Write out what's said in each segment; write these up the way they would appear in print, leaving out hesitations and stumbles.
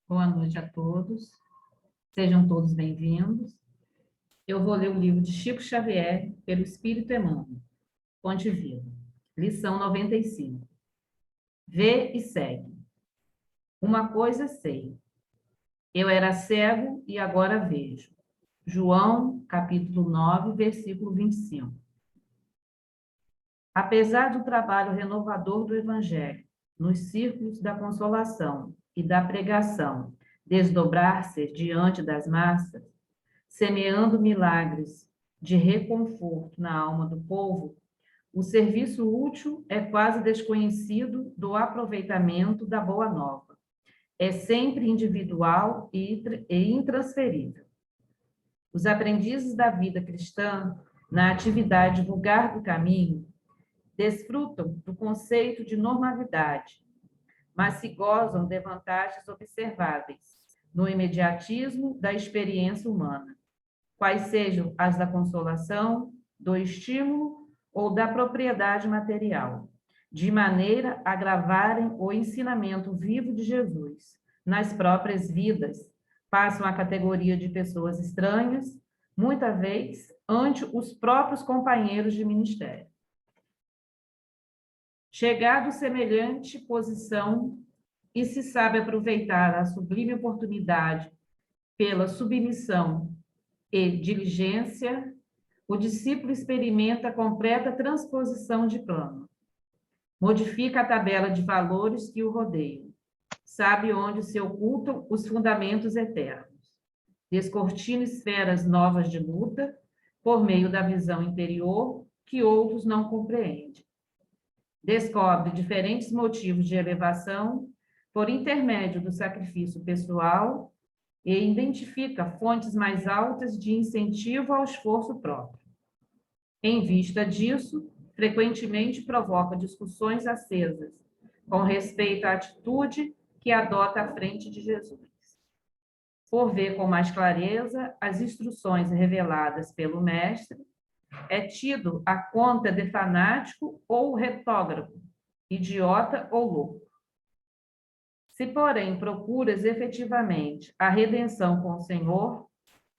Boa noite a todos. Sejam todos bem-vindos. Eu vou ler o livro de Chico Xavier, pelo Espírito Emmanuel, Fonte Viva. Lição 95. Vê e segue. Uma coisa sei. Eu era cego e agora vejo. João, capítulo 9, versículo 25. Apesar do trabalho renovador do Evangelho, nos círculos da consolação e da pregação, desdobrar-se diante das massas, semeando milagres de reconforto na alma do povo, o serviço útil é quase desconhecido do aproveitamento da Boa Nova. É sempre individual e intransferível. Os aprendizes da vida cristã, na atividade vulgar do caminho, desfrutam do conceito de normalidade, mas se gozam de vantagens observáveis no imediatismo da experiência humana, quais sejam as da consolação, do estímulo ou da propriedade material, de maneira a gravarem o ensinamento vivo de Jesus nas próprias vidas, passam à categoria de pessoas estranhas, muitas vezes ante os próprios companheiros de ministério. Chegado semelhante posição, e se sabe aproveitar a sublime oportunidade pela submissão e diligência, o discípulo experimenta a completa transposição de plano. Modifica a tabela de valores que o rodeiam. Sabe onde se ocultam os fundamentos eternos. Descortina esferas novas de luta por meio da visão interior que outros não compreendem. Descobre diferentes motivos de elevação por intermédio do sacrifício pessoal e identifica fontes mais altas de incentivo ao esforço próprio. Em vista disso, frequentemente provoca discussões acesas com respeito à atitude que adota à frente de Jesus. Por ver com mais clareza as instruções reveladas pelo Mestre, é tido a conta de fanático ou retógrafo, idiota ou louco. Se, porém, procuras efetivamente a redenção com o Senhor,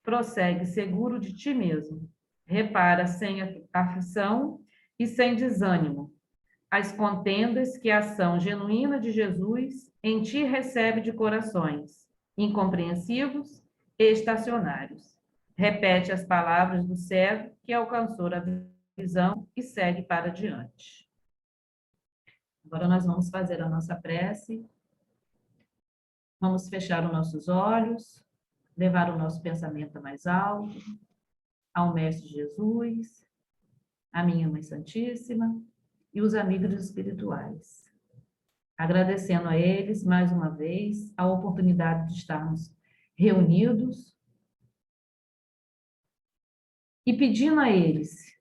prossegue seguro de ti mesmo, repara sem aflição e sem desânimo as contendas que a ação genuína de Jesus em ti recebe de corações incompreensivos e estacionários. Repete as palavras do cego que alcançou a visão e segue para diante. Agora nós vamos fazer a nossa prece. Vamos fechar os nossos olhos, levar o nosso pensamento mais alto, ao Mestre Jesus, à minha Mãe Santíssima e os amigos espirituais. Agradecendo a eles, mais uma vez, a oportunidade de estarmos reunidos e pedindo a eles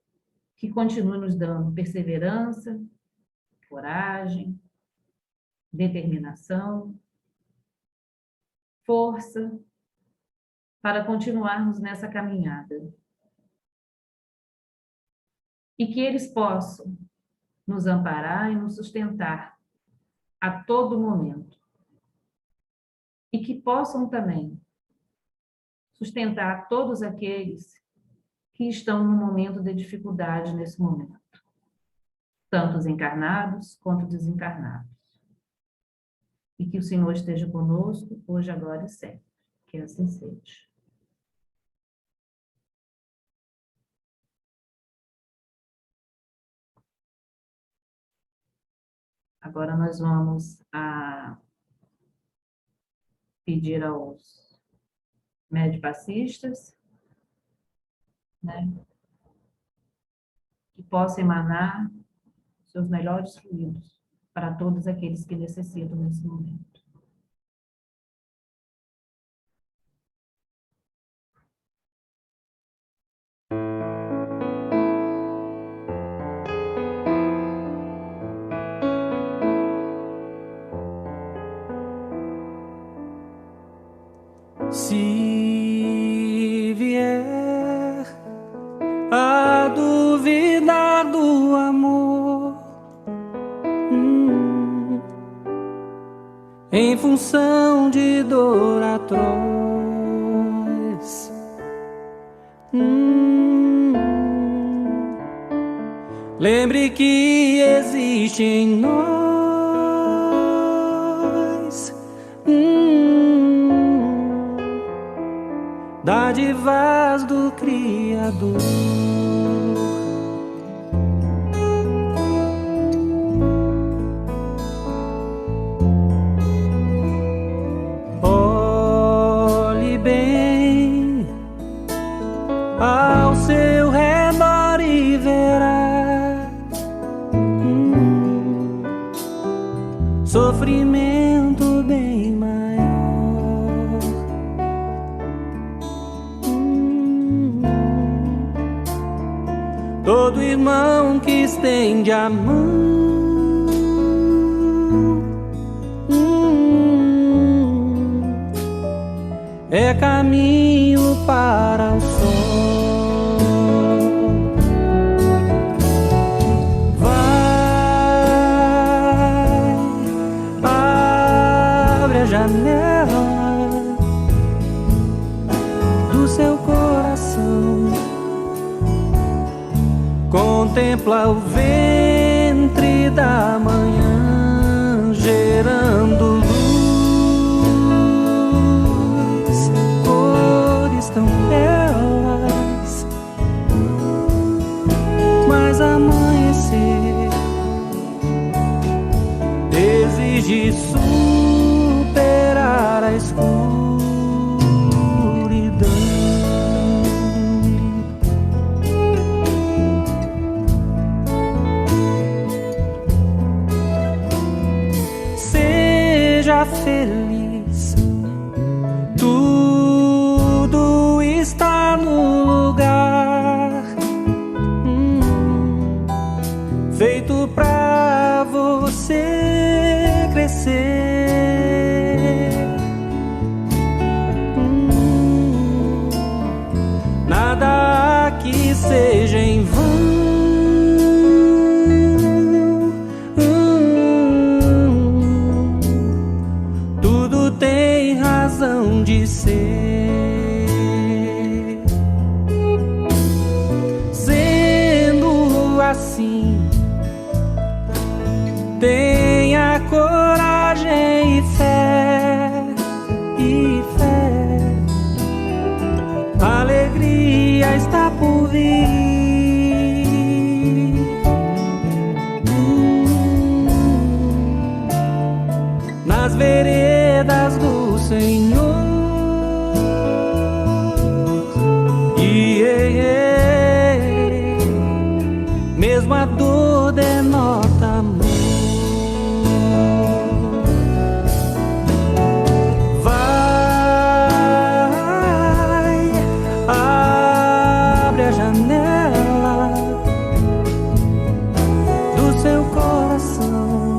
que continuem nos dando perseverança, coragem, determinação, força, para continuarmos nessa caminhada. E que eles possam nos amparar e nos sustentar a todo momento. E que possam também sustentar todos aqueles que estão no momento de dificuldade nesse momento, tanto os encarnados quanto desencarnados. E que o Senhor esteja conosco, hoje, agora e sempre. Que assim seja. Agora nós vamos pedir aos médio-passistas, né, que possam emanar seus melhores fluidos para todos aqueles que necessitam nesse momento. Se vier a duvidar do amor, em função de dor atroz. Lembre que existe em nós dádivas do Criador. Olhe bem ao seu redor e verá sofrimento bem maior. Todo irmão que estende a mão é caminho para o sol. Vai, abre a janela do seu coração, contempla o ventre da manhã gerando luz. Tão belas, mas amanhecer exige superar a escuridão. Seja feliz, tudo está no lugar feito pra você crescer. Nada aqui seja em vão. Tudo tem razão de ser. Assim, tenha coragem e fé, a alegria está por vir. Nas veredas do Senhor. Mesmo a dor denota amor. Vai, abre a janela do seu coração,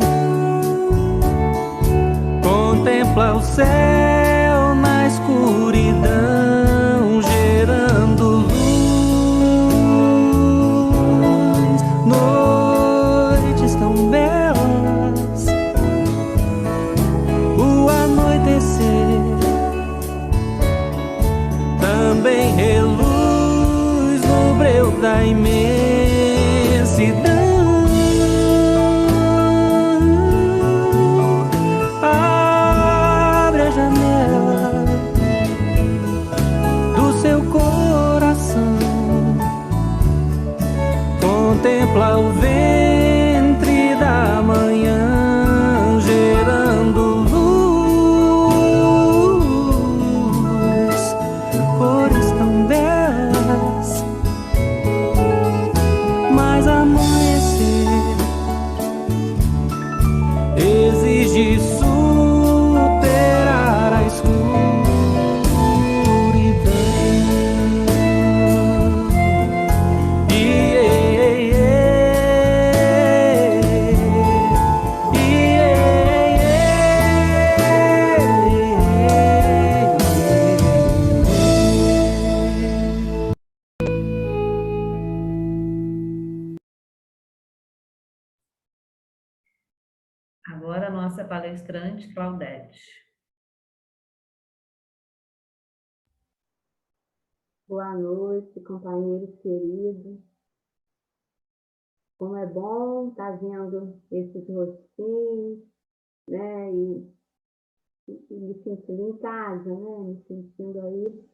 contempla o céu na escuridão gerando luz. Noites tão belas, o anoitecer também reluz no breu da imensidão. Abre a janela Agora a nossa palestrante, Claudete. Boa noite, companheiros queridos. Como é bom estar vendo esses rostinhos, né? E me sentindo em casa, né? Me sentindo aí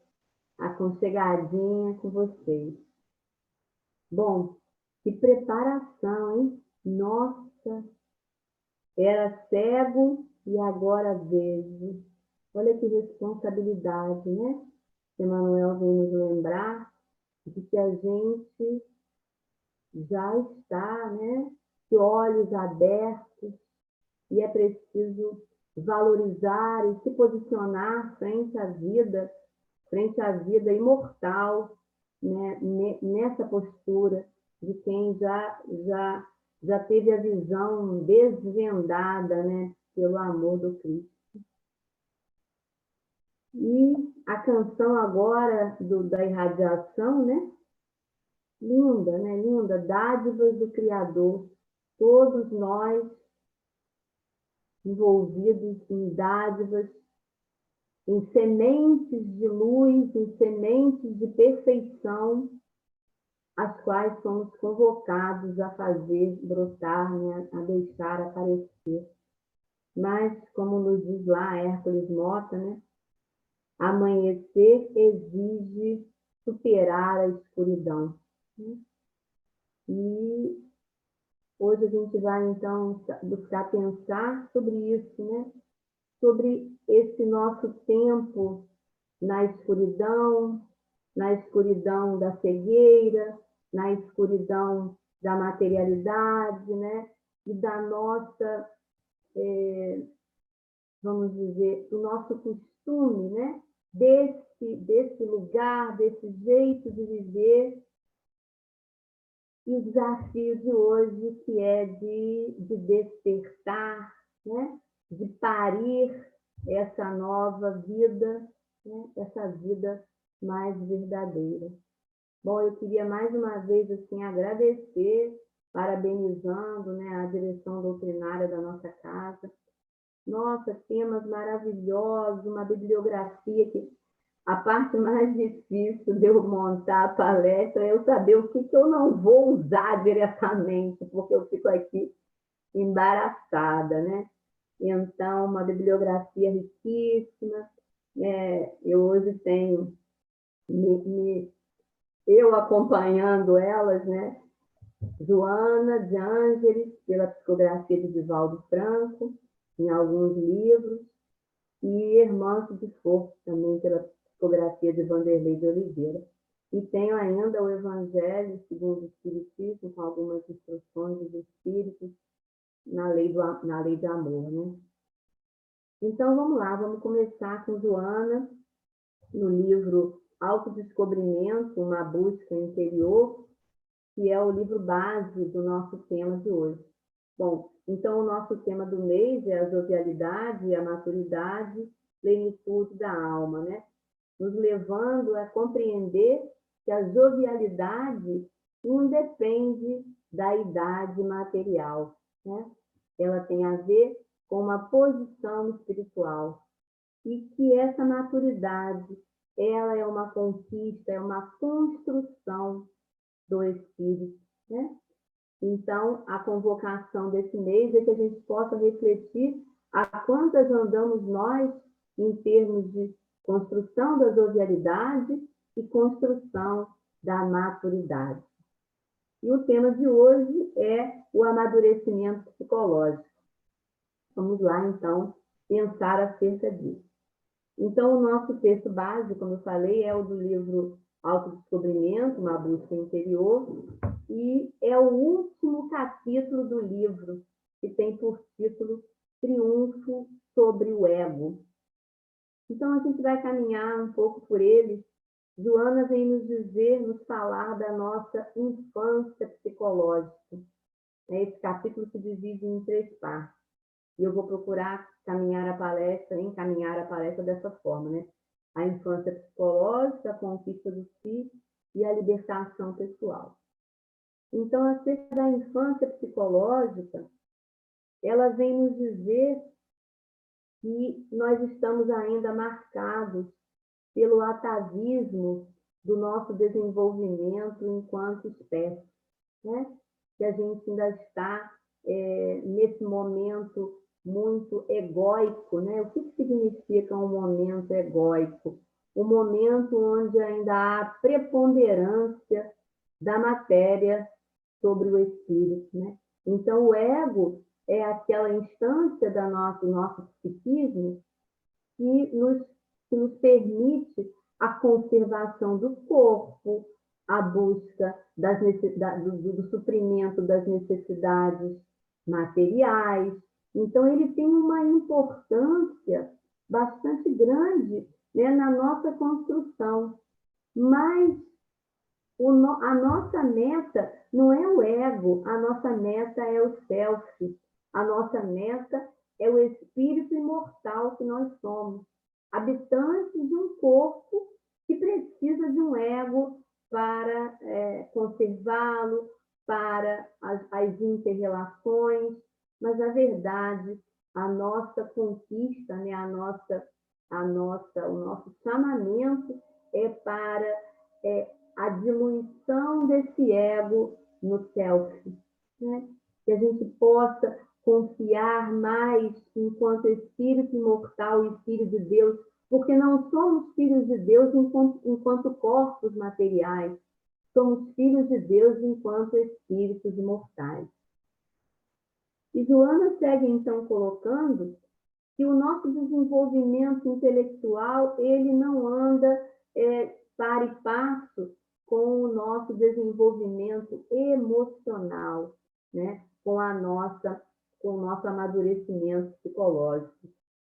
aconchegadinha com vocês. Bom, que preparação, hein? Nossa, era cego e agora vejo. Olha que responsabilidade, né? Emmanuel vem nos lembrar de que a gente já está, né, de olhos abertos, e é preciso valorizar e se posicionar frente à vida imortal, né, nessa postura de quem já teve a visão desvendada, né, pelo amor do Cristo. E a canção agora da irradiação, né? Linda, né? Linda, dádivas do Criador. Todos nós envolvidos em dádivas, em sementes de luz, em sementes de perfeição, as quais somos convocados a fazer brotar, né? A deixar aparecer. Mas, como nos diz lá Hércules Mota, né? Amanhecer exige superar a escuridão. E hoje a gente vai, então, buscar pensar sobre isso, né? Sobre esse nosso tempo na escuridão da cegueira, na escuridão da materialidade, né? E da nossa, vamos dizer, do nosso costume, né? Desse lugar, desse jeito de viver. E o desafio de hoje, que é de despertar, né? De parir essa nova vida, né? Essa vida mais verdadeira. Bom, eu queria mais uma vez assim, agradecer, parabenizando, né, a direção doutrinária da nossa casa. Nossa, temas maravilhosos, uma bibliografia que a parte mais difícil de eu montar a palestra é eu saber o que eu não vou usar diretamente, porque eu fico aqui embaraçada, né? Então, uma bibliografia riquíssima. Eu hoje tenho eu acompanhando elas, né? Joana de Ângeles, pela psicografia de Divaldo Franco, em alguns livros, e Hermanto de Força, também pela psicografia de Vanderlei de Oliveira. E tenho ainda o Evangelho segundo o Espiritismo, com algumas instruções dos Espíritos na lei de amor, né? Então, vamos lá, vamos começar com Joana, no livro Autodescobrimento, uma busca interior, que é o livro base do nosso tema de hoje. Bom, então o nosso tema do mês é a jovialidade e a maturidade, plenitude da alma, né? Nos levando a compreender que a jovialidade independe da idade material, né? Ela tem a ver com uma posição espiritual e que essa maturidade, ela é uma conquista, é uma construção do espírito, né? Então, a convocação desse mês é que a gente possa refletir a quantas andamos nós em termos de construção da jovialidade e construção da maturidade. E o tema de hoje é o amadurecimento psicológico. Vamos lá, então, pensar acerca disso. Então, o nosso texto base, como eu falei, é o do livro Autodescobrimento, uma busca interior, e é o último capítulo do livro, que tem por título Triunfo sobre o Ego. Então, a gente vai caminhar um pouco por ele. Joana vem nos dizer, nos falar da nossa infância psicológica. Esse capítulo se divide em 3 partes. E eu vou procurar encaminhar a palestra dessa forma, né? A infância psicológica, a conquista do si e a libertação pessoal. Então, acerca da infância psicológica, ela vem nos dizer que nós estamos ainda marcados pelo atavismo do nosso desenvolvimento enquanto espécie, né? Que a gente ainda está nesse momento muito egóico, né? O que significa um momento egóico? Um momento onde ainda há preponderância da matéria sobre o espírito, né? Então, o ego é aquela instância do nosso psiquismo que nos permite a conservação do corpo, a busca do suprimento das necessidades materiais. Então, ele tem uma importância bastante grande, né, na nossa construção. Mas a nossa meta não é o ego, a nossa meta é o self, a nossa meta é o espírito imortal que nós somos, habitantes de um corpo que precisa de um ego para conservá-lo, para as inter-relações, mas a verdade, a nossa conquista, né, o nosso chamamento é para a diluição desse ego no self, né? Que a gente possa confiar mais enquanto espírito imortal e filho de Deus, porque não somos filhos de Deus enquanto corpos materiais, somos filhos de Deus enquanto espíritos imortais. E Joana segue, então, colocando que o nosso desenvolvimento intelectual, ele não anda par e passo com o nosso desenvolvimento emocional, né? Com o nosso amadurecimento psicológico.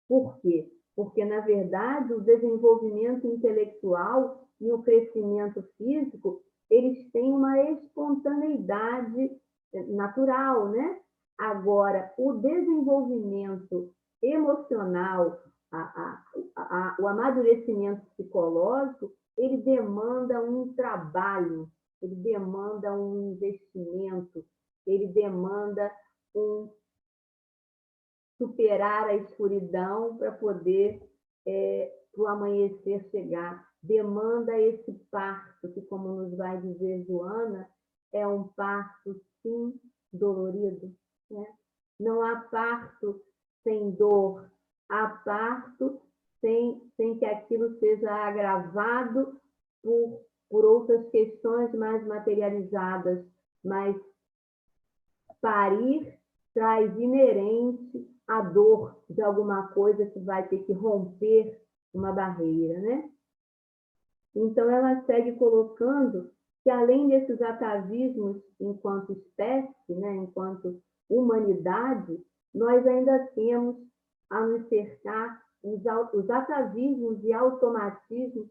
Por quê? Porque, na verdade, o desenvolvimento intelectual e o crescimento físico, eles têm uma espontaneidade natural, né? Agora, o desenvolvimento emocional, o amadurecimento psicológico, ele demanda um trabalho, ele demanda um investimento, ele demanda superar a escuridão para poder o amanhecer chegar. Demanda esse parto, que, como nos vai dizer Joana, é um parto, sim, dolorido, né? Não há parto sem dor, há parto sem que aquilo seja agravado por outras questões mais materializadas, mas parir traz inerente a dor de alguma coisa que vai ter que romper uma barreira, né? Então, ela segue colocando que, além desses atavismos enquanto espécie, né, enquanto humanidade, nós ainda temos a nos cercar os atavismos e automatismos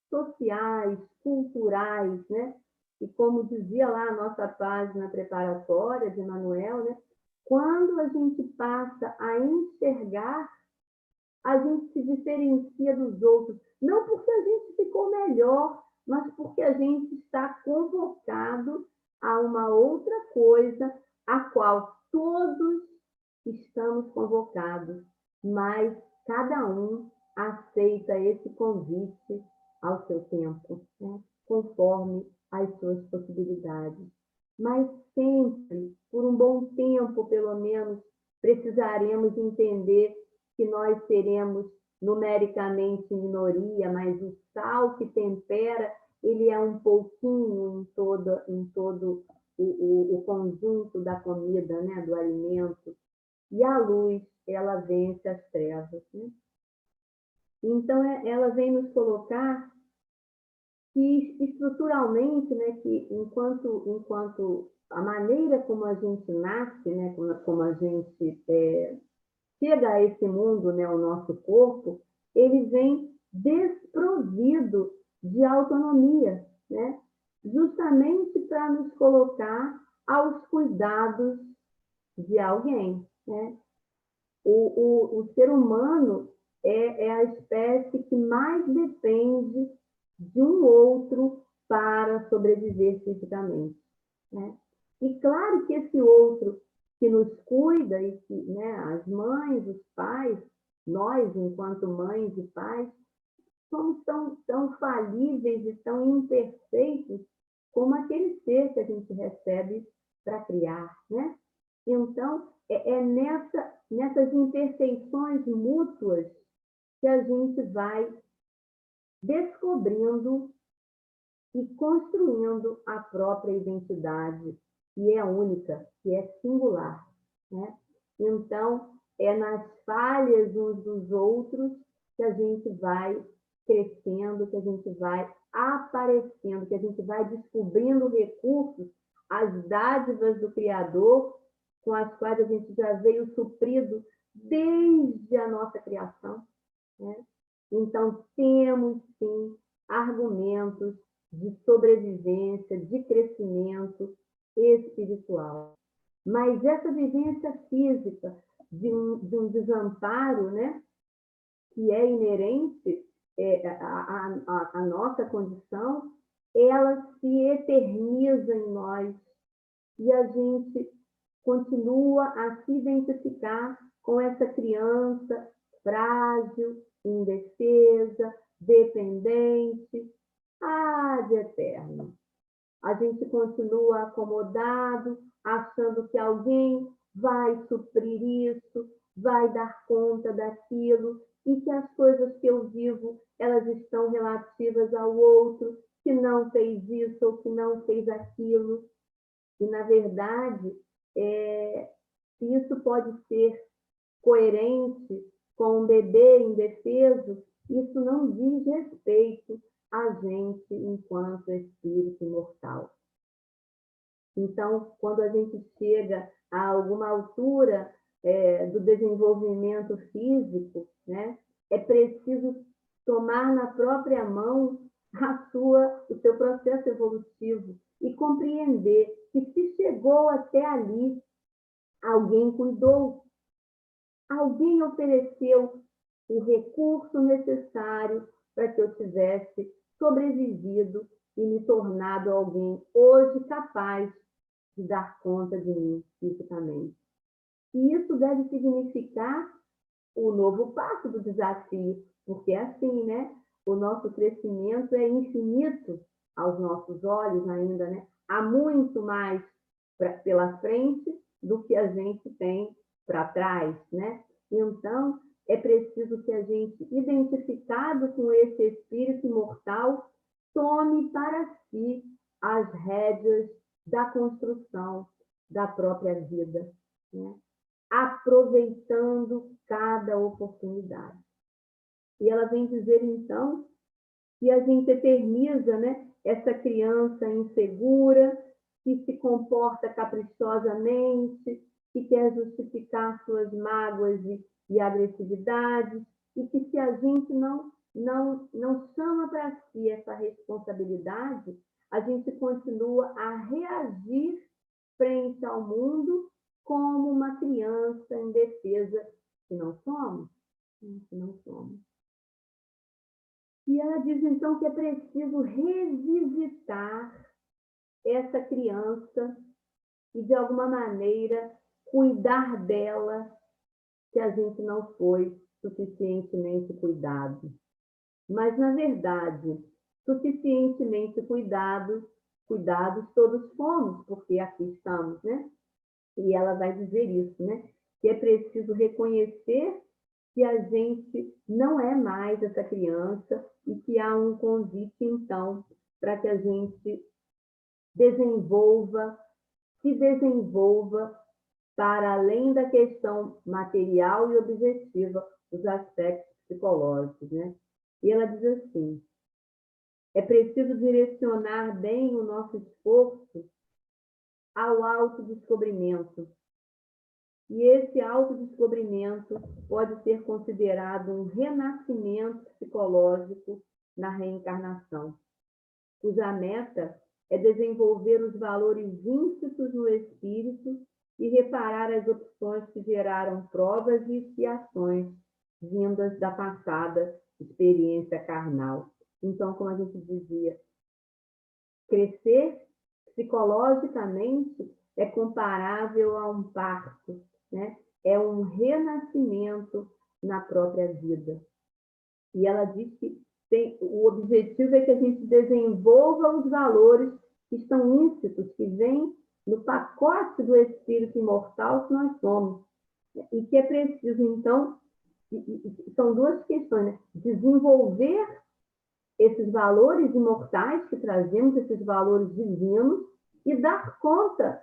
sociais, culturais, né? E como dizia lá a nossa página preparatória de Manuel, né? Quando a gente passa a enxergar, a gente se diferencia dos outros, não porque a gente ficou melhor, mas porque a gente está convocado a uma outra coisa, a qual todos estamos convocados, mas cada um aceita esse convite ao seu tempo, né? Conforme as suas possibilidades. Mas sempre, por um bom tempo, pelo menos, precisaremos entender que nós seremos numericamente minoria, mas o sal que tempera, ele é um pouquinho em todo o conjunto da comida, né, do alimento. E a luz, ela vence as trevas, né? Então, ela vem nos colocar que, estruturalmente, né, que enquanto a maneira como a gente nasce, né, como a gente chega a esse mundo, né, o nosso corpo, ele vem desprovido de autonomia, né? Justamente para nos colocar aos cuidados de alguém, né? O ser humano é a espécie que mais depende de um outro para sobreviver fisicamente, né? E claro que esse outro que nos cuida e que, né, as mães, os pais, nós, enquanto mães e pais, somos tão falíveis e tão imperfeitos como aquele ser que a gente recebe para criar, né? Então, nessas imperfeições mútuas que a gente vai descobrindo e construindo a própria identidade, que é única, que é singular, né? Então, é nas falhas uns dos outros que a gente vai crescendo, que a gente vai aparecendo, que a gente vai descobrindo recursos, as dádivas do Criador, com as quais a gente já veio suprido desde a nossa criação, né? Então, temos, sim, argumentos de sobrevivência, de crescimento espiritual. Mas essa vivência física de um desamparo, né, que é inerente à nossa condição, ela se eterniza em nós e a gente continua a se identificar com essa criança frágil, indefesa, dependente, de eterno. A gente continua acomodado, achando que alguém vai suprir isso, vai dar conta daquilo, e que as coisas que eu vivo, elas estão relativas ao outro, que não fez isso ou que não fez aquilo. E, na verdade, se isso pode ser coerente com um bebê indefeso, isso não diz respeito a gente enquanto espírito imortal. Então, quando a gente chega a alguma altura do desenvolvimento físico, né, é preciso tomar na própria mão o seu processo evolutivo e compreender que se chegou até ali, alguém cuidou, alguém ofereceu o recurso necessário para que eu tivesse sobrevivido e me tornado alguém hoje capaz de dar conta de mim fisicamente. E isso deve significar o novo passo do desafio, porque é assim, né? O nosso crescimento é infinito aos nossos olhos ainda, né? Há muito mais pela frente do que a gente tem para trás, né? Então, é preciso que a gente, identificado com esse espírito imortal, tome para si as rédeas da construção da própria vida, né? Aproveitando cada oportunidade. E ela vem dizer, então, que a gente eterniza, né, essa criança insegura, que se comporta caprichosamente, que quer justificar suas mágoas e agressividades, e que se a gente não chama para si essa responsabilidade, a gente continua a reagir frente ao mundo como uma criança indefesa, que não somos, que não somos. E ela diz, então, que é preciso revisitar essa criança e, de alguma maneira, cuidar dela, que a gente não foi suficientemente cuidado. Mas, na verdade, suficientemente cuidados todos fomos, porque aqui estamos, né? E ela vai dizer isso, né? Que é preciso reconhecer que a gente não é mais essa criança e que há um convite, então, para que a gente se desenvolva para além da questão material e objetiva, os aspectos psicológicos, né? E ela diz assim, é preciso direcionar bem o nosso esforço ao autodescobrimento. E esse autodescobrimento pode ser considerado um renascimento psicológico na reencarnação, cuja meta é desenvolver os valores ímplitos no espírito e reparar as opções que geraram provas e expiações vindas da passada experiência carnal. Então, como a gente dizia, crescer psicologicamente é comparável a um parto, né? É um renascimento na própria vida. E ela diz que o objetivo é que a gente desenvolva os valores que estão íncitos, que vêm no pacote do espírito imortal que nós somos. E que é preciso, então, são duas questões, né? Desenvolver esses valores imortais que trazemos, esses valores divinos, e dar conta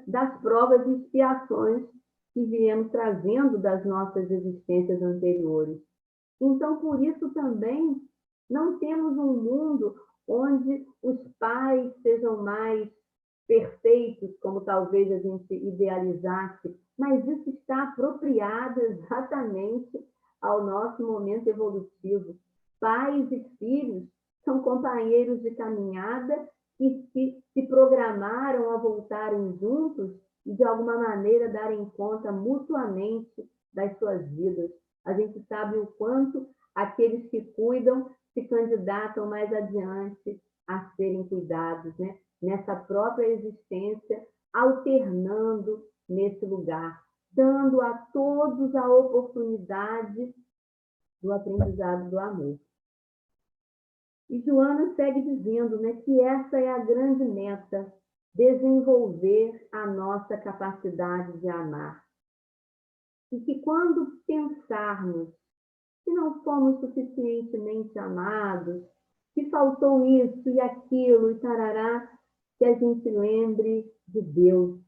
das provas e expiações que viemos trazendo das nossas existências anteriores. Então, por isso também, não temos um mundo onde os pais sejam mais perfeitos, como talvez a gente idealizasse, mas isso está apropriado exatamente ao nosso momento evolutivo. Pais e filhos são companheiros de caminhada que se programaram a voltarem juntos e, de alguma maneira, darem conta mutuamente das suas vidas. A gente sabe o quanto aqueles que cuidam se candidatam mais adiante a serem cuidados, né? Nessa própria existência, alternando nesse lugar, dando a todos a oportunidade do aprendizado do amor. E Joana segue dizendo, né, que essa é a grande meta, desenvolver a nossa capacidade de amar. E que quando pensarmos que não fomos suficientemente amados, que faltou isso e aquilo e tarará, que a gente lembre de Deus,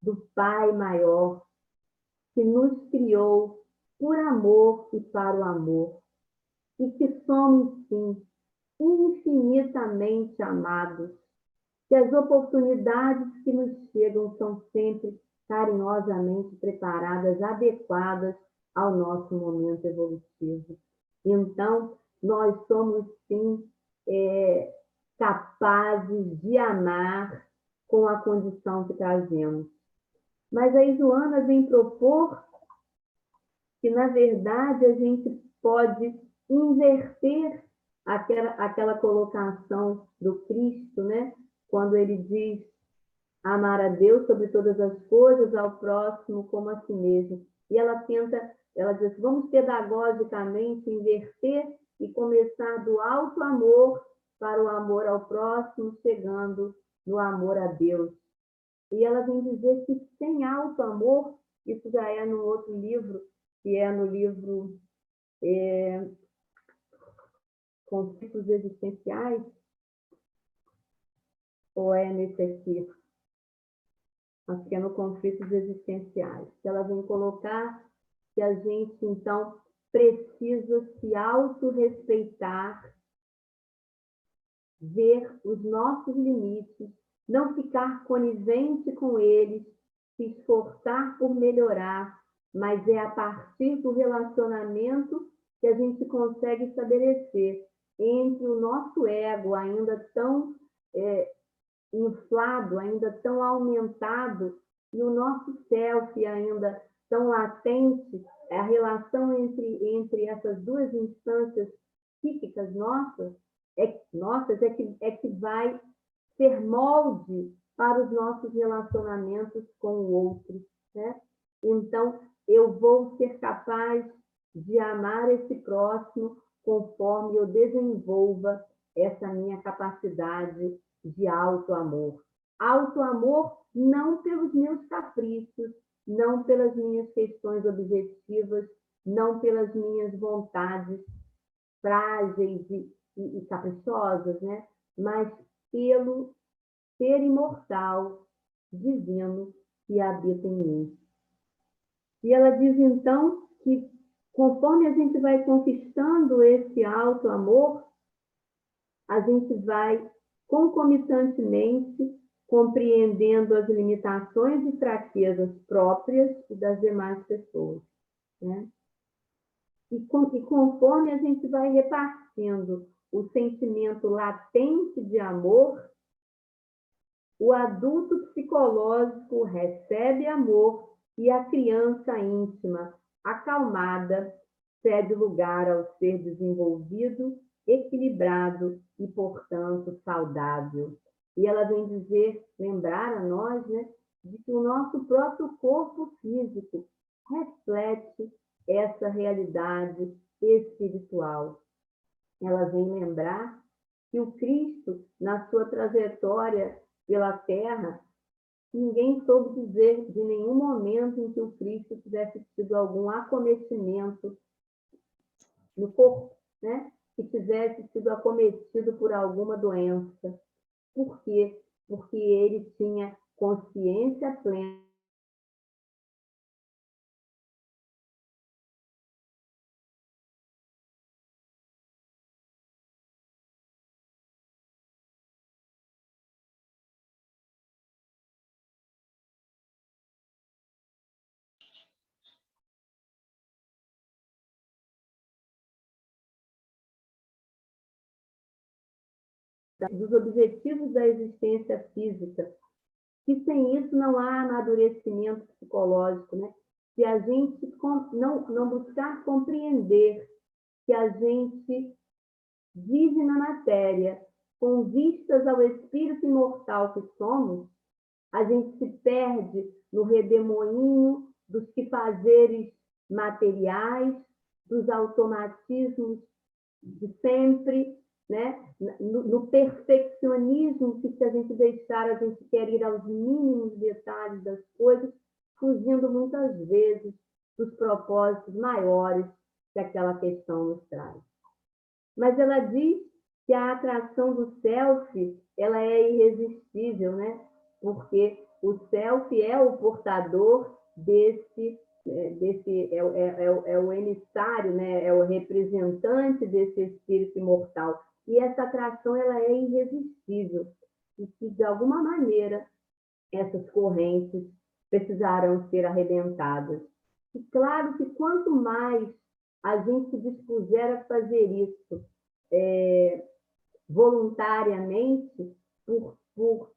do Pai maior, que nos criou por amor e para o amor, e que somos, sim, infinitamente amados, que as oportunidades que nos chegam são sempre carinhosamente preparadas, adequadas ao nosso momento evolutivo. Então, nós somos, sim, capazes de amar com a condição que trazemos. Mas aí Joana vem propor que, na verdade, a gente pode inverter aquela colocação do Cristo, né? Quando ele diz amar a Deus sobre todas as coisas, ao próximo como a si mesmo. E ela diz assim, vamos pedagogicamente inverter e começar do alto amor para o amor ao próximo, chegando no amor a Deus. E ela vem dizer que sem alto amor, isso já é no outro livro, que é no livro Conflitos Existenciais, ou é nesse aqui? Acho que é no Conflitos Existenciais, que ela vem colocar que a gente, então, precisa se autorrespeitar, ver os nossos limites, não ficar conivente com eles, se esforçar por melhorar, mas é a partir do relacionamento que a gente consegue estabelecer entre o nosso ego ainda tão inflado, ainda tão aumentado, e o nosso self ainda tão latente, a relação entre essas duas instâncias psíquicas nossas é que vai ser molde para os nossos relacionamentos com o outro, né? Então, eu vou ser capaz de amar esse próximo conforme eu desenvolva essa minha capacidade de auto-amor. Auto-amor não pelos meus caprichos, não pelas minhas questões objetivas, não pelas minhas vontades frágeis e caprichosas, né? Mas pelo ser imortal, divino, que habita em mim. E ela diz, então, que conforme a gente vai conquistando esse auto-amor, a gente vai concomitantemente compreendendo as limitações e fraquezas próprias e das demais pessoas, né? E conforme a gente vai repartindo o sentimento latente de amor, o adulto psicológico recebe amor e a criança íntima, acalmada, cede lugar ao ser desenvolvido, equilibrado e, portanto, saudável. E ela vem dizer, lembrar a nós, né, de que o nosso próprio corpo físico reflete essa realidade espiritual. Ela vem lembrar que o Cristo, na sua trajetória pela Terra, ninguém soube dizer de nenhum momento em que o Cristo tivesse tido algum acometimento no corpo, né? Que tivesse sido acometido por alguma doença. Por quê? Porque ele tinha consciência plena dos objetivos da existência física, que sem isso não há amadurecimento psicológico, né? Se a gente não buscar compreender que a gente vive na matéria com vistas ao espírito imortal que somos, a gente se perde no redemoinho dos que-fazeres materiais, dos automatismos de sempre, né? No perfeccionismo que, se a gente deixar, a gente quer ir aos mínimos detalhes das coisas, fugindo muitas vezes dos propósitos maiores que aquela questão nos traz. Mas ela diz que a atração do self, ela é irresistível, né? Porque o self é o portador é o emissário, né? É o representante desse espírito imortal. E essa atração, ela é irresistível. E que, de alguma maneira, essas correntes precisarão ser arrebentadas. E claro que quanto mais a gente se dispuser a fazer isso voluntariamente, por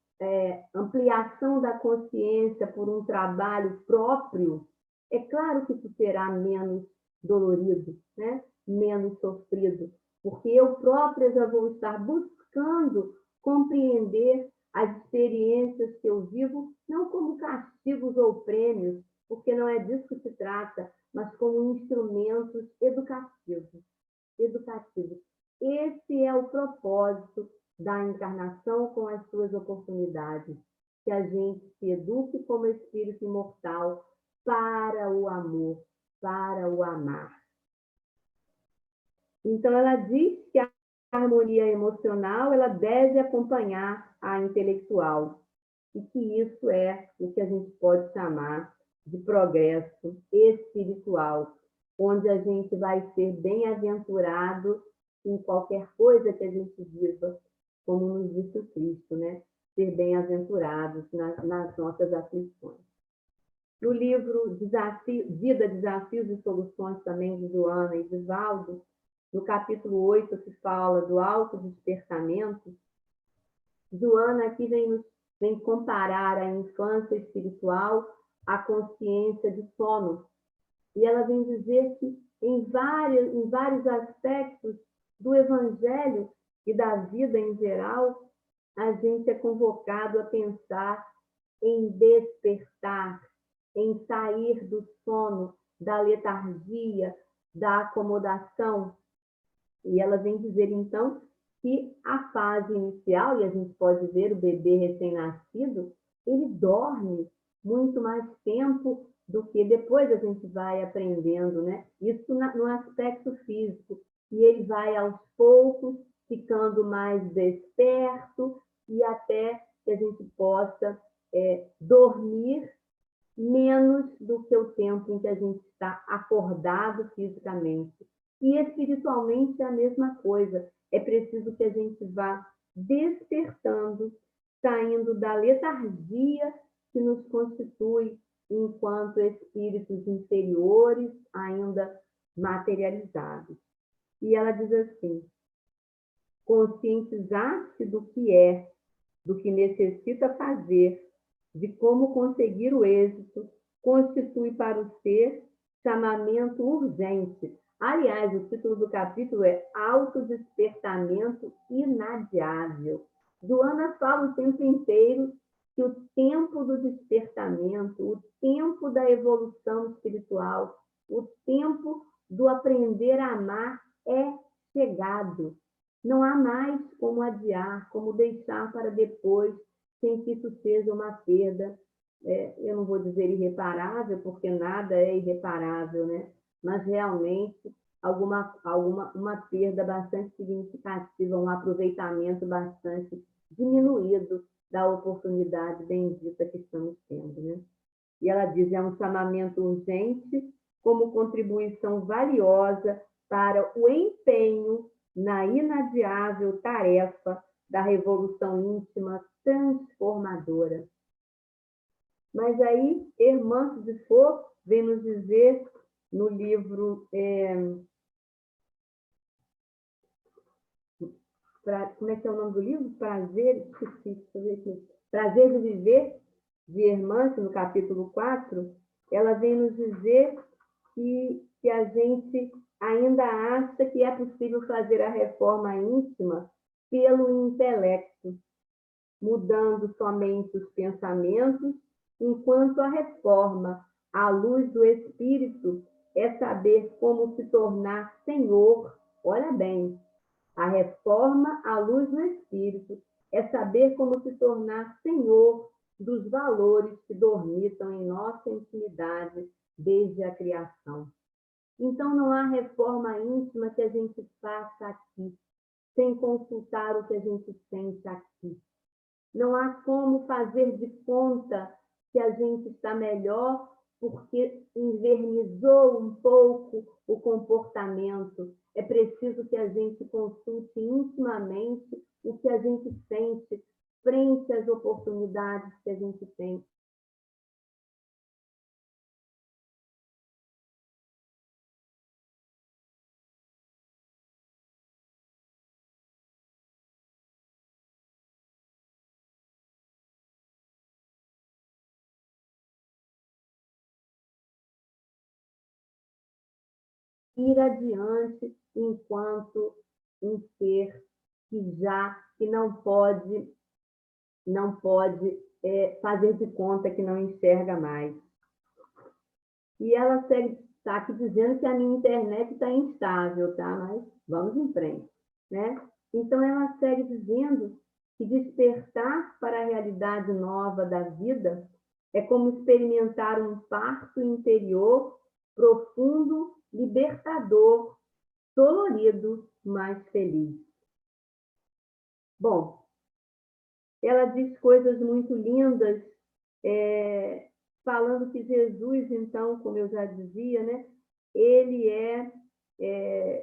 ampliação da consciência, por um trabalho próprio, é claro que isso será menos dolorido, né? Menos sofrido, porque eu própria já vou estar buscando compreender as experiências que eu vivo, não como castigos ou prêmios, porque não é disso que se trata, mas como instrumentos educativos. Esse é o propósito da encarnação com as suas oportunidades, que a gente se eduque como espírito imortal para o amor, para o amar. Então, ela diz que a harmonia emocional, ela deve acompanhar a intelectual, e que isso é o que a gente pode chamar de progresso espiritual, onde a gente vai ser bem-aventurado em qualquer coisa que a gente viva, como nos disse o Cristo, né? Ser bem-aventurados nas nossas aflições. No livro Vida, Desafios e Soluções, também de Joana e de Valdo, no capítulo 8, que fala do autodespertamento, Joana aqui vem comparar a infância espiritual à consciência de sono. E ela vem dizer que em vários aspectos do Evangelho e da vida em geral, a gente é convocado a pensar em despertar, em sair do sono, da letargia, da acomodação. E ela vem dizer, então, que a fase inicial, e a gente pode ver o bebê recém-nascido, ele dorme muito mais tempo do que depois a gente vai aprendendo, né? Isso no aspecto físico. E ele vai, aos poucos, ficando mais desperto e até que a gente possa dormir menos do que o tempo em que a gente está acordado fisicamente. E espiritualmente é a mesma coisa. É preciso que a gente vá despertando, saindo da letargia que nos constitui enquanto espíritos inferiores, ainda materializados. E ela diz assim: conscientizar-se do que é, do que necessita fazer, de como conseguir o êxito, constitui para o ser chamamento urgente. Aliás, o título do capítulo é Autodespertamento Inadiável. Joana fala o tempo inteiro que o tempo do despertamento, o tempo da evolução espiritual, o tempo do aprender a amar é chegado. Não há mais como adiar, como deixar para depois, sem que isso seja uma perda. Eu não vou dizer irreparável, porque nada é irreparável, né? Mas realmente uma perda bastante significativa, um aproveitamento bastante diminuído da oportunidade bendita que estamos tendo, né? E ela diz, é um chamamento urgente como contribuição valiosa para o empenho na inadiável tarefa da revolução íntima transformadora. Mas aí, Hermance de Faux vem nos dizer no livro como é que é o nome do livro? Prazer de Viver, de Hermance, no capítulo 4, ela vem nos dizer que a gente ainda acha que é possível fazer a reforma íntima pelo intelecto, mudando somente os pensamentos, enquanto a reforma, à luz do Espírito, é saber como se tornar senhor. Olha bem, a reforma à luz do Espírito é saber como se tornar senhor dos valores que dormitam em nossa intimidade desde a criação. Então, não há reforma íntima que a gente faça aqui, sem consultar o que a gente sente aqui. Não há como fazer de conta que a gente está melhor porque invernizou um pouco o comportamento. É preciso que a gente consulte intimamente o que a gente sente frente às oportunidades que a gente tem. Ir adiante enquanto um ser que não pode fazer de conta que não enxerga mais. E ela está aqui dizendo que a minha internet está instável, tá? Mas vamos em frente, né? Então, ela segue dizendo que despertar para a realidade nova da vida é como experimentar um parto interior profundo, libertador, dolorido, mas feliz. Bom, ela diz coisas muito lindas, falando que Jesus, então, como eu já dizia, né, ele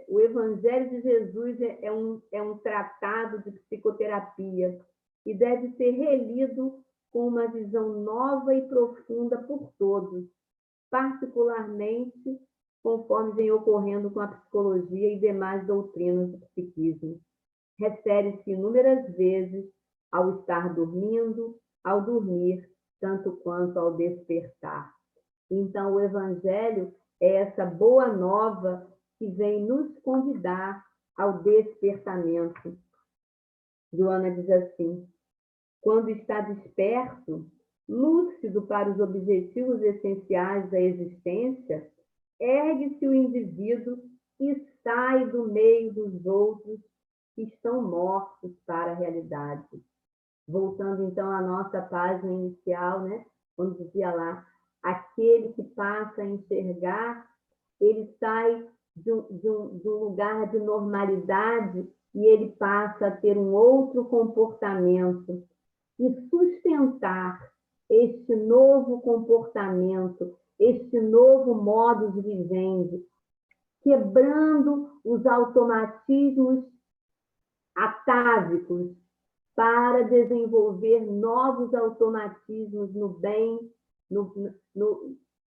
o Evangelho de Jesus é um tratado de psicoterapia e deve ser relido com uma visão nova e profunda por todos, particularmente conforme vem ocorrendo com a psicologia e demais doutrinas do psiquismo. Refere-se inúmeras vezes ao estar dormindo, ao dormir, tanto quanto ao despertar. Então, o Evangelho é essa boa nova que vem nos convidar ao despertamento. Joana diz assim, quando está desperto, lúcido para os objetivos essenciais da existência, ergue-se o indivíduo e sai do meio dos outros que estão mortos para a realidade. Voltando, então, à nossa página inicial, né? Quando dizia lá, aquele que passa a enxergar, ele sai de um lugar de normalidade e ele passa a ter um outro comportamento. E sustentar este novo comportamento, este novo modus vivendi, quebrando os automatismos atávicos para desenvolver novos automatismos no bem,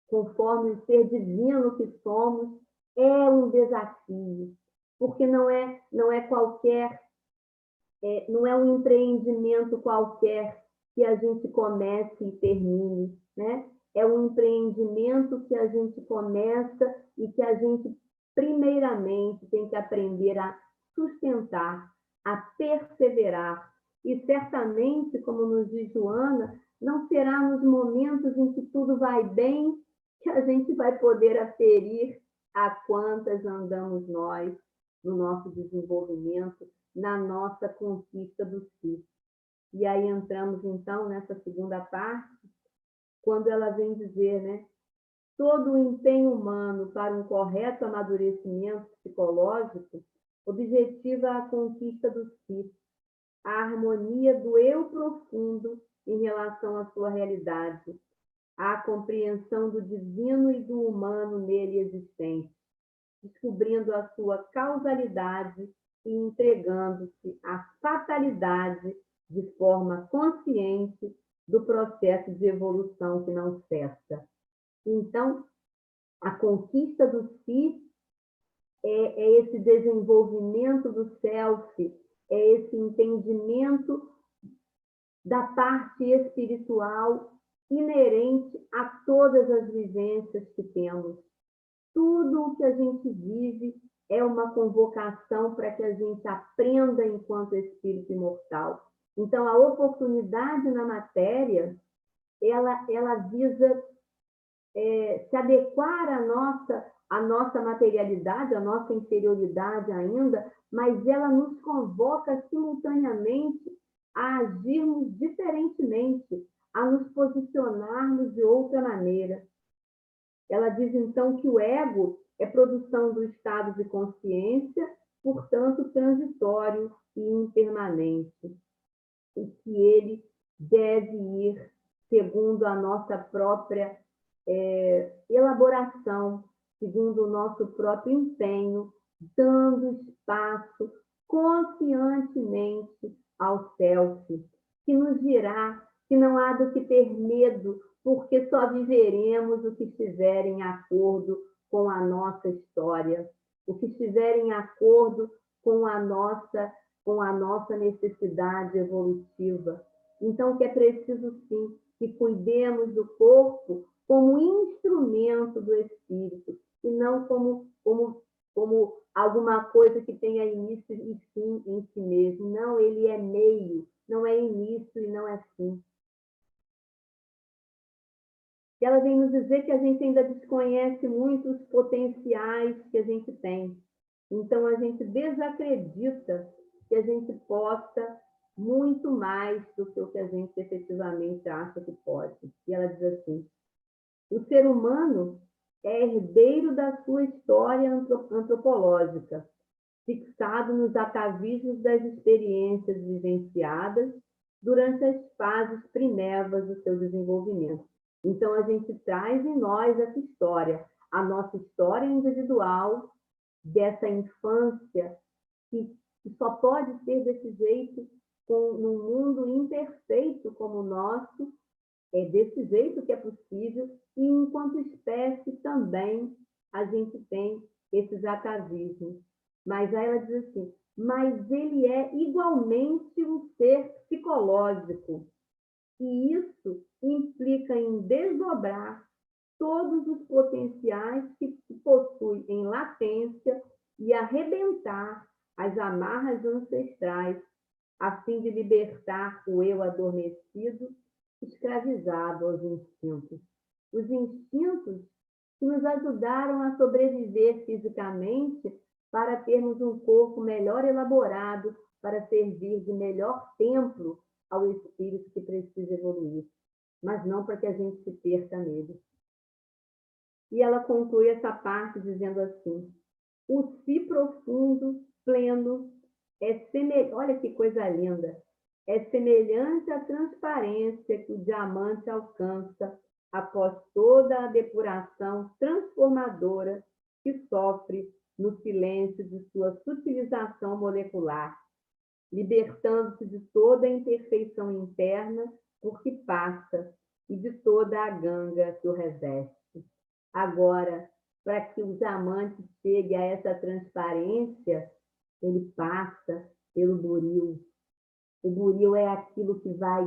conforme o ser divino que somos, é um desafio, porque não é um empreendimento qualquer que a gente comece e termine, né? É um empreendimento que a gente começa e que a gente, primeiramente, tem que aprender a sustentar, a perseverar. E certamente, como nos diz Joana, Não será nos momentos em que tudo vai bem que a gente vai poder aferir a quantas andamos nós no nosso desenvolvimento, na nossa conquista do si. E aí entramos, então, nessa segunda parte, quando ela vem dizer, né? Todo o empenho humano para um correto amadurecimento psicológico objetiva a conquista do si, a harmonia do eu profundo em relação à sua realidade, a compreensão do divino e do humano nele existente, descobrindo a sua causalidade e entregando-se à fatalidade de forma consciente do processo de evolução que não cessa. Então, a conquista do si é esse desenvolvimento do self, é esse entendimento da parte espiritual inerente a todas as vivências que temos. Tudo o que a gente vive é uma convocação para que a gente aprenda enquanto espírito imortal. Então, a oportunidade na matéria, ela visa se adequar à nossa materialidade, à nossa inferioridade ainda, mas ela nos convoca simultaneamente a agirmos diferentemente, a nos posicionarmos de outra maneira. Ela diz, então, que o ego é produção do estado de consciência, portanto, transitório e impermanente, e que ele deve ir segundo a nossa própria elaboração, segundo o nosso próprio empenho, dando espaço confiantemente ao self, que nos dirá que não há do que ter medo, porque só viveremos o que estiver em acordo com a nossa história, o que estiver em acordo com a nossa necessidade evolutiva. Então, que é preciso, sim, que cuidemos do corpo como instrumento do espírito, e não como alguma coisa que tenha início e fim em si mesmo. Não, ele é meio, não é início e não é fim. E ela vem nos dizer que a gente ainda desconhece muitos potenciais que a gente tem. Então, a gente desacredita que a gente possa muito mais do que o que a gente efetivamente acha que pode. E ela diz assim, o ser humano é herdeiro da sua história antropológica, fixado nos atavismos das experiências vivenciadas durante as fases primevas do seu desenvolvimento. Então, a gente traz em nós essa história, a nossa história individual, dessa infância, que só pode ser desse jeito num mundo imperfeito como o nosso. É desse jeito que é possível, e enquanto espécie também a gente tem esses atavismos. Mas aí ela diz assim, mas ele é igualmente um ser psicológico, e isso implica em desdobrar todos os potenciais que possui em latência e arrebentar as amarras ancestrais, a fim de libertar o eu adormecido, escravizado aos instintos. Os instintos que nos ajudaram a sobreviver fisicamente para termos um corpo melhor elaborado, para servir de melhor templo ao espírito que precisa evoluir, mas não para que a gente se perca nele. E ela conclui essa parte dizendo assim, o si profundo, pleno, é semelhante, olha que coisa linda, é semelhante à transparência que o diamante alcança após toda a depuração transformadora que sofre no silêncio de sua sutilização molecular, libertando-se de toda a imperfeição interna por que passa e de toda a ganga que o reveste. Agora, para que o diamante chegue a essa transparência, ele passa pelo buril. O buril é aquilo que vai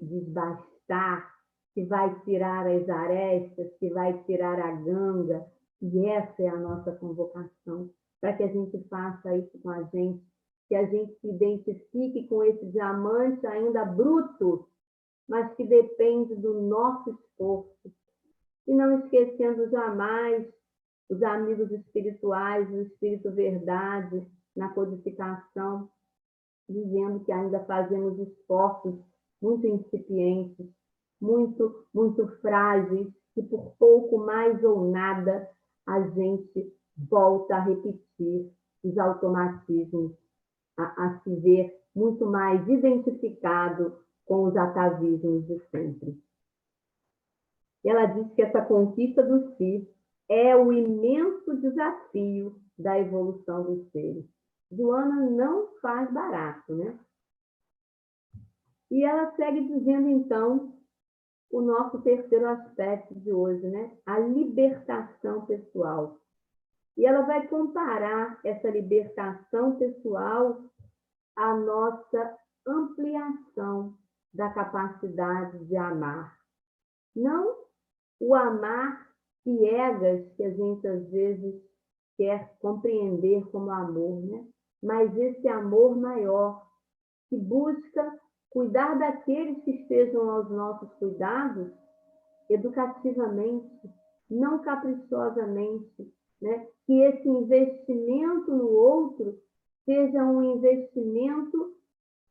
desbastar, que vai tirar as arestas, que vai tirar a ganga. E essa é a nossa convocação, para que a gente faça isso com a gente, que a gente se identifique com esse diamante ainda bruto, mas que depende do nosso esforço. E não esquecendo jamais os amigos espirituais, o Espírito Verdade, na codificação, dizendo que ainda fazemos esforços muito incipientes, muito frágeis, que por pouco mais ou nada a gente volta a repetir os automatismos, a se ver muito mais identificado com os atavismos de sempre. Ela diz que essa conquista do si é o imenso desafio da evolução dos seres. Joana não faz barato, né? E ela segue dizendo, então, o nosso terceiro aspecto de hoje, né? A libertação pessoal. E ela vai comparar essa libertação pessoal à nossa ampliação da capacidade de amar. Não o amar piegas que a gente, às vezes, quer compreender como amor, né? Mas esse amor maior, que busca cuidar daqueles que estejam aos nossos cuidados educativamente, não caprichosamente, né? Que esse investimento no outro seja um investimento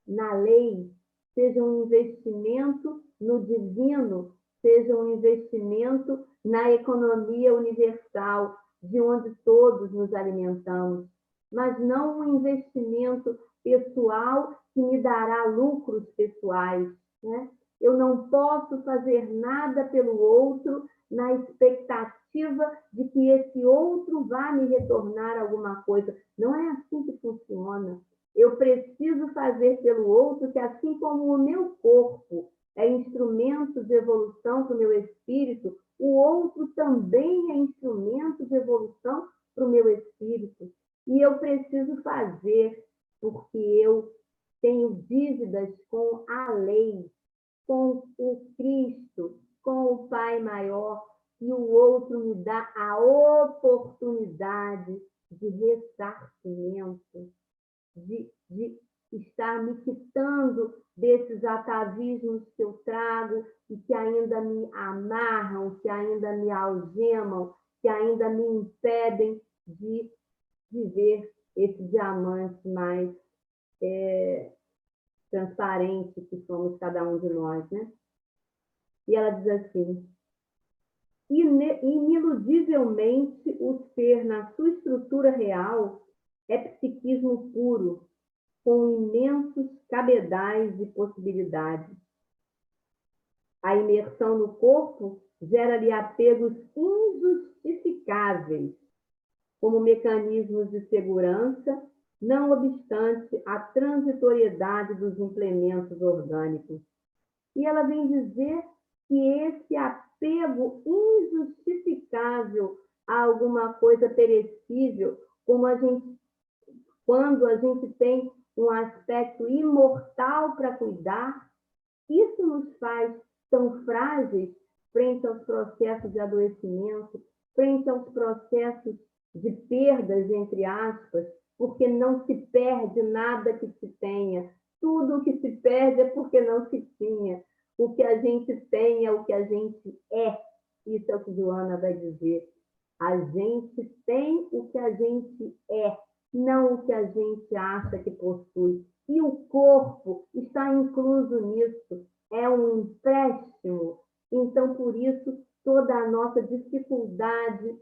na lei, seja um investimento no divino, seja um investimento na economia universal, de onde todos nos alimentamos, mas não um investimento pessoal que me dará lucros pessoais, né? Eu não posso fazer nada pelo outro na expectativa de que esse outro vá me retornar alguma coisa. Não é assim que funciona. Eu preciso fazer pelo outro, que assim como o meu corpo é instrumento de evolução para o meu espírito, o outro também é instrumento de evolução para o meu espírito. E eu preciso fazer porque eu tenho dívidas com a lei, com o Cristo, com o Pai maior, e o outro me dá a oportunidade de ressarcimento, de estar me quitando desses atavismos que eu trago e que ainda me amarram, que ainda me algemam, que ainda me impedem de viver esse diamante mais transparente que somos cada um de nós, né? E ela diz assim: ineludivelmente o ser na sua estrutura real é psiquismo puro, com imensos cabedais e possibilidades. A imersão no corpo gera-lhe apegos injustificáveis, como mecanismos de segurança, não obstante a transitoriedade dos implementos orgânicos. E ela vem dizer que esse apego injustificável a alguma coisa perecível, quando a gente tem um aspecto imortal para cuidar, isso nos faz tão frágeis frente aos processos de adoecimento, frente aos processos de perdas, entre aspas, porque não se perde nada que se tenha. Tudo o que se perde é porque não se tinha. O que a gente tem é o que a gente é. Isso é o que Joana vai dizer. A gente tem o que a gente é, não o que a gente acha que possui. E o corpo está incluso nisso. É um empréstimo. Então, por isso, toda a nossa dificuldade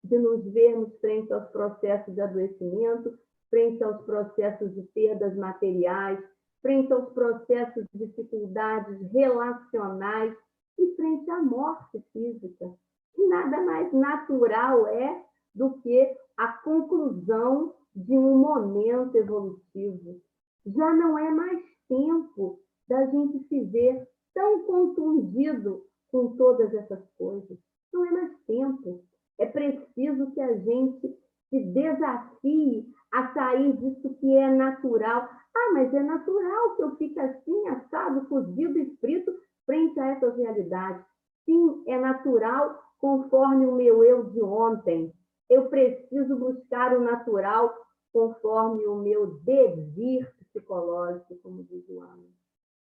de nos vermos frente aos processos de adoecimento, frente aos processos de perdas materiais, frente aos processos de dificuldades relacionais e frente à morte física, que nada mais natural é do que a conclusão de um momento evolutivo. Já não é mais tempo da gente se ver tão contundido com todas essas coisas. Não é mais tempo. É preciso que a gente se desafie a sair disso que é natural. Ah, mas é natural que eu fique assim, assado, cozido e frito frente a essas realidades. Sim, é natural conforme o meu eu de ontem. Eu preciso buscar o natural conforme o meu devir psicológico, como diz o Ana.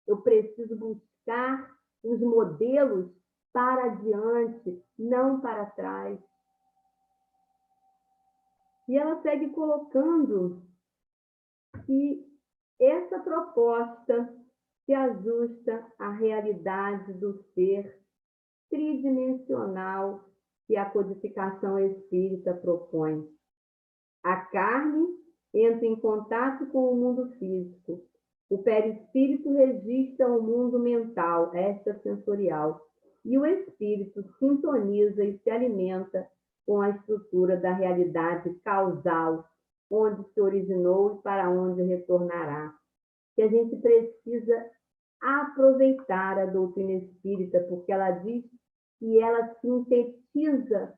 eu preciso buscar os modelos para adiante, não para trás. E ela segue colocando que essa proposta se ajusta à realidade do ser tridimensional que a codificação espírita propõe. A carne entra em contato com o mundo físico. O perispírito registra o mundo mental, extrasensorial. E o espírito sintoniza e se alimenta com a estrutura da realidade causal, onde se originou e para onde retornará. Que a gente precisa aproveitar a doutrina espírita, porque ela diz que ela sintetiza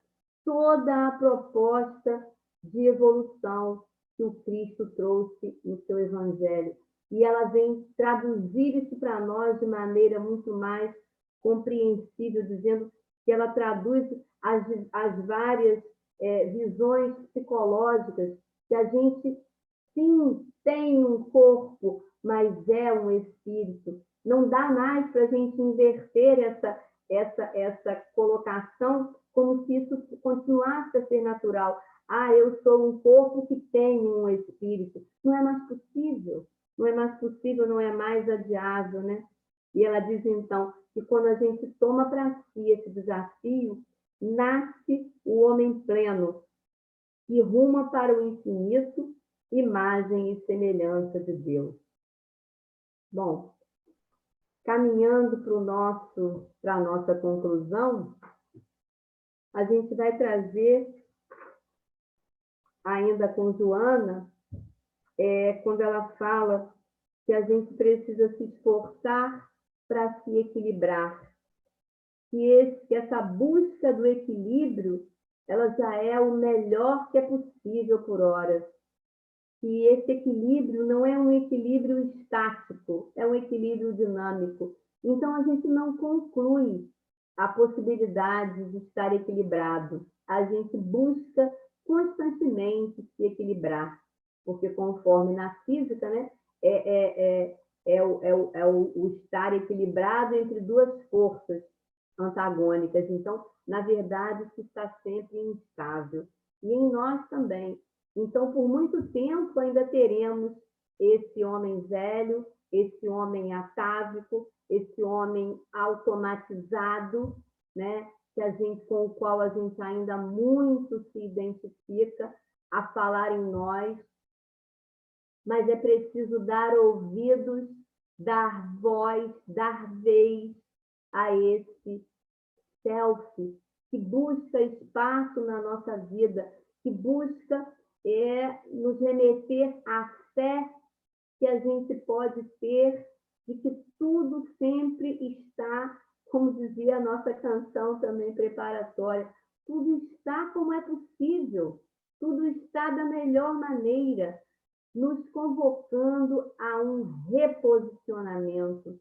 toda a proposta de evolução que o Cristo trouxe no seu Evangelho. E ela vem traduzir isso para nós de maneira muito mais compreensível, dizendo que ela traduz as várias visões psicológicas, que a gente, sim, tem um corpo, mas é um espírito. Não dá mais para a gente inverter essa colocação como se isso continuasse a ser natural. Ah, eu sou um corpo que tem um espírito. Não é mais possível, não é mais possível, não é mais adiável, né? E ela diz, então, que quando a gente toma para si esse desafio, nasce o homem pleno, que ruma para o infinito, imagem e semelhança de Deus. Bom, caminhando para a nossa conclusão, a gente vai trazer, ainda com Joana, quando ela fala que a gente precisa se esforçar para se equilibrar. Que essa busca do equilíbrio, ela já é o melhor que é possível por hora. Que esse equilíbrio não é um equilíbrio estático, é um equilíbrio dinâmico. Então, a gente não conclui a possibilidade de estar equilibrado. A gente busca constantemente se equilibrar, porque conforme na física, né, o estar equilibrado entre duas forças antagônicas. Então, na verdade, se está sempre instável. E em nós também. Então, por muito tempo, ainda teremos esse homem velho, esse homem atávico, esse homem automatizado, né? Com o qual a gente ainda muito se identifica a falar em nós. Mas é preciso dar ouvidos, dar voz, dar vez a esse self que busca espaço na nossa vida, que busca nos remeter à fé que a gente pode ter de que tudo sempre está, como dizia a nossa canção também preparatória, tudo está como é possível, tudo está da melhor maneira, nos convocando a um reposicionamento.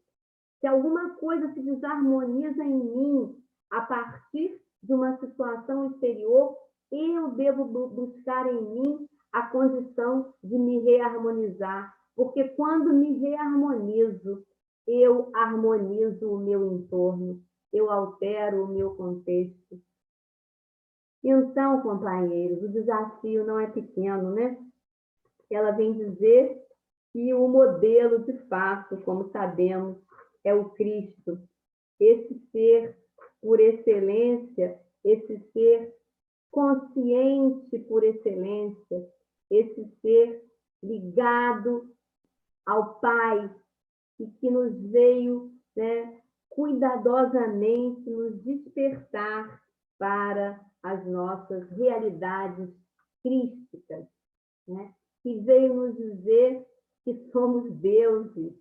Se alguma coisa se desarmoniza em mim a partir de uma situação exterior, eu devo buscar em mim a condição de me reharmonizar, porque quando me reharmonizo, eu harmonizo o meu entorno, eu altero o meu contexto. Então, companheiros, o desafio não é pequeno, né? Ela vem dizer que o modelo, de fato, como sabemos, é o Cristo, esse ser por excelência, esse ser consciente por excelência, esse ser ligado ao Pai e que nos veio, né, cuidadosamente nos despertar para as nossas realidades crísticas, né? Que veio nos dizer que somos deuses,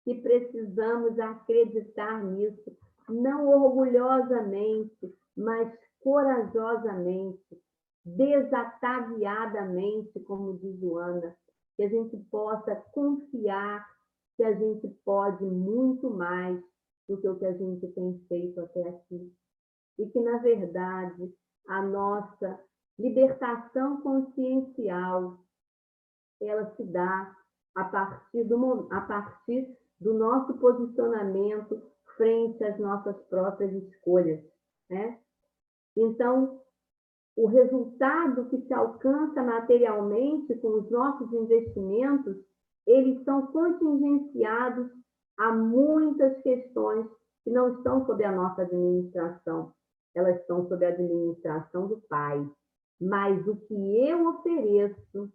que precisamos acreditar nisso, não orgulhosamente, mas corajosamente, desataviadamente, como diz Joana, que a gente possa confiar que a gente pode muito mais do que o que a gente tem feito até aqui. E que, na verdade, a nossa libertação consciencial, ela se dá a partir do nosso posicionamento frente às nossas próprias escolhas, né? Então, o resultado que se alcança materialmente com os nossos investimentos, eles são contingenciados a muitas questões que não estão sob a nossa administração, elas estão sob a administração do Pai. Mas o que eu ofereço,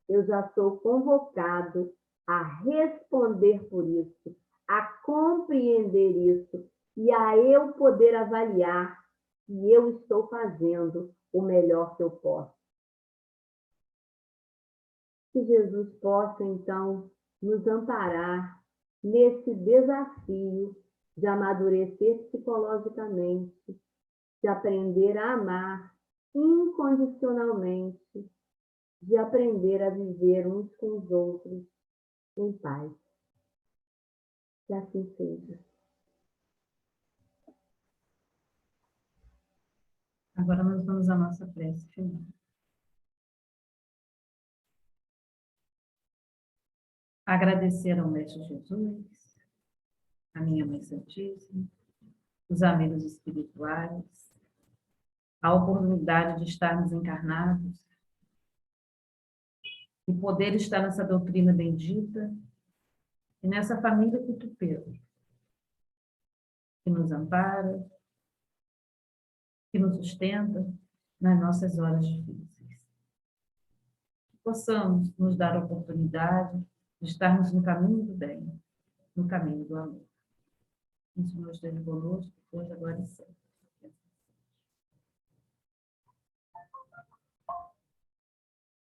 eu já sou convocado a responder por isso, a compreender isso e a eu poder avaliar se eu estou fazendo o melhor que eu posso. Que Jesus possa, então, nos amparar nesse desafio de amadurecer psicologicamente, de aprender a amar incondicionalmente, de aprender a viver uns com os outros em paz. Que assim seja. Agora nós vamos à nossa prece final. Agradecer ao Mestre Jesus, a minha Mãe Santíssima, os amigos espirituais, a oportunidade de estarmos encarnados e poder estar nessa doutrina bendita e nessa família Cutupeiro, que nos ampara, que nos sustenta nas nossas horas difíceis. Que possamos nos dar a oportunidade de estarmos no caminho do bem, no caminho do amor. Isso nos esteja conosco, hoje, agora e sempre.